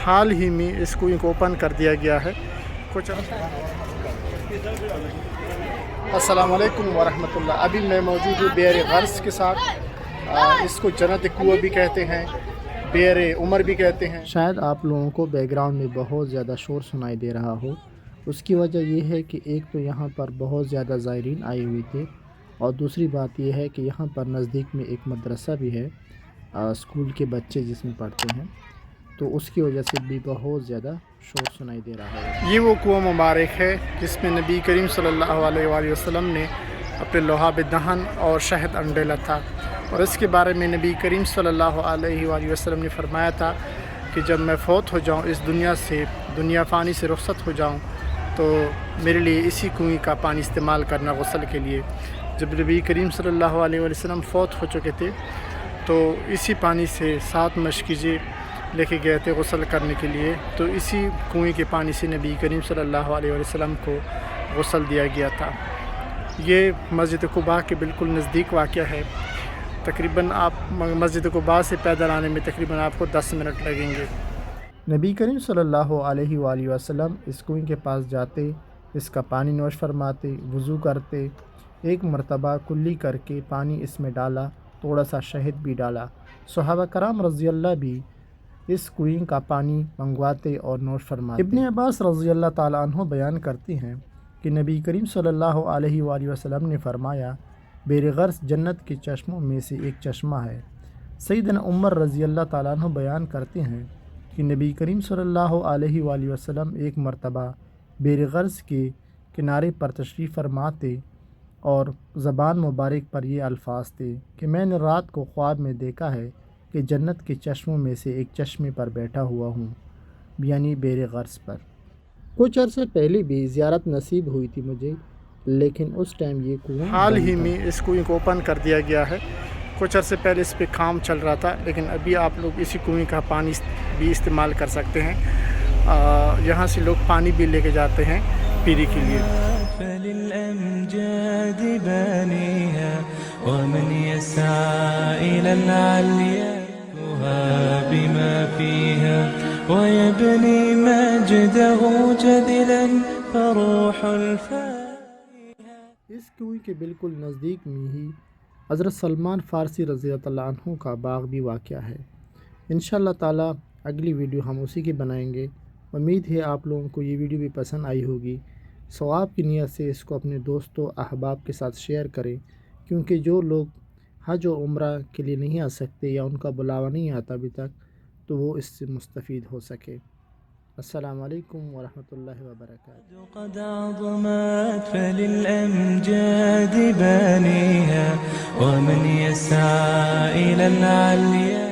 حال ہی میں اس کنویں کو اوپن کر دیا گیا ہے کچھ۔ السلام علیکم ورحمۃ اللہ۔ ابھی میں موجود ہوں بئر غرس کے ساتھ۔ اس کو جنت کنواں بھی کہتے ہیں، بئر عمر بھی کہتے ہیں۔ شاید آپ لوگوں کو بیک گراؤنڈ میں بہت زیادہ شور سنائی دے رہا ہو، اس کی وجہ یہ ہے کہ ایک تو یہاں پر بہت زیادہ زائرین آئے ہوئے تھے، اور دوسری بات یہ ہے کہ یہاں پر نزدیک میں ایک مدرسہ بھی ہے، اسکول کے بچے جس میں پڑھتے ہیں، تو اس کی وجہ سے بھی بہت زیادہ شور سنائی دے رہا ہے۔ یہ وہ کنواں مبارک ہے جس میں نبی کریم صلی اللہ علیہ وآلہ وسلم نے اپنے لعاب دہن اور شہد انڈیلا تھا، اور اس کے بارے میں نبی کریم صلی اللہ علیہ وآلہ وسلم نے فرمایا تھا کہ جب میں فوت ہو جاؤں، اس دنیا فانی سے رخصت ہو جاؤں، تو میرے لیے اسی کنویں کا پانی استعمال کرنا غسل کے لیے۔ جب نبی کریم صلی اللہ علیہ وآلہ وسلم فوت ہو چکے تھے تو اسی پانی سے 7 مشکیزیں لے کے گئے تھے غسل کرنے کے لیے، تو اسی کنویں کے پانی سے نبی کریم صلی اللہ علیہ وآلہ وسلم کو غسل دیا گیا تھا۔ یہ مسجد قباء کے بالکل نزدیک واقع ہے۔ تقریباً آپ مسجد قباء سے پیدل آنے میں تقریباً آپ کو 10 منٹ لگیں گے۔ نبی کریم صلی اللہ علیہ وآلہ وسلم اس کنویں کے پاس جاتے، اس کا پانی نوش فرماتے، وضو کرتے، ایک مرتبہ کلی کر کے پانی اس میں ڈالا، تھوڑا سا شہد بھی ڈالا۔ صحابہ کرام رضی اللہ بھی اس کنویں کا پانی منگواتے اور نوش فرماتے۔ ابن عباس رضی اللہ تعالیٰ عنہ بیان کرتے ہیں کہ نبی کریم صلی اللہ علیہ وآلہ وسلم نے فرمایا، بئر غرس جنت کے چشموں میں سے ایک چشمہ ہے۔ سیدنا عمر رضی اللہ تعالیٰ عنہ بیان کرتے ہیں کہ نبی کریم صلی اللہ علیہ وآلہ وسلم ایک مرتبہ بئر غرس کے کنارے پر تشریف فرماتے، اور زبان مبارک پر یہ الفاظ تھے کہ میں نے رات کو خواب میں دیکھا ہے کہ جنت کے چشموں میں سے ایک چشمے پر بیٹھا ہوا ہوں، یعنی بئر غرس پر۔ کچھ عرصے پہلے بھی زیارت نصیب ہوئی تھی مجھے، لیکن اس ٹائم یہ کنواں حال ہی میں اس کنویں کو اوپن کر دیا گیا ہے۔ کچھ عرصے پہلے اس پہ کام چل رہا تھا، لیکن ابھی آپ لوگ اسی کنویں کا پانی بھی استعمال کر سکتے ہیں۔ یہاں سے لوگ پانی بھی لے کے جاتے ہیں پینے کے لیے۔ فللأمجاد بانيها ومن يسعى إلى العليا بما فيها ويبني مجده جدلا فروح الفاتحة۔ اس کنویں کے بالکل نزدیک میں ہی حضرت سلمان فارسی رضی اللہ عنہ کا باغ بھی واقع ہے۔ انشاءاللہ تعالی اگلی ویڈیو ہم اسی کی بنائیں گے۔ امید ہے آپ لوگوں کو یہ ویڈیو بھی پسند آئی ہوگی۔ ثواب کی نیت سے اس کو اپنے دوستوں احباب کے ساتھ شیئر کریں، کیونکہ جو لوگ حج و عمرہ کے لیے نہیں آ سکتے یا ان کا بلاوا نہیں آتا ابھی تک، تو وہ اس سے مستفید ہو سکے۔ السلام علیکم ورحمۃ اللہ وبرکاتہ۔ قد عظمت فللأمجاد بانيها ومن يسعى إلى العليا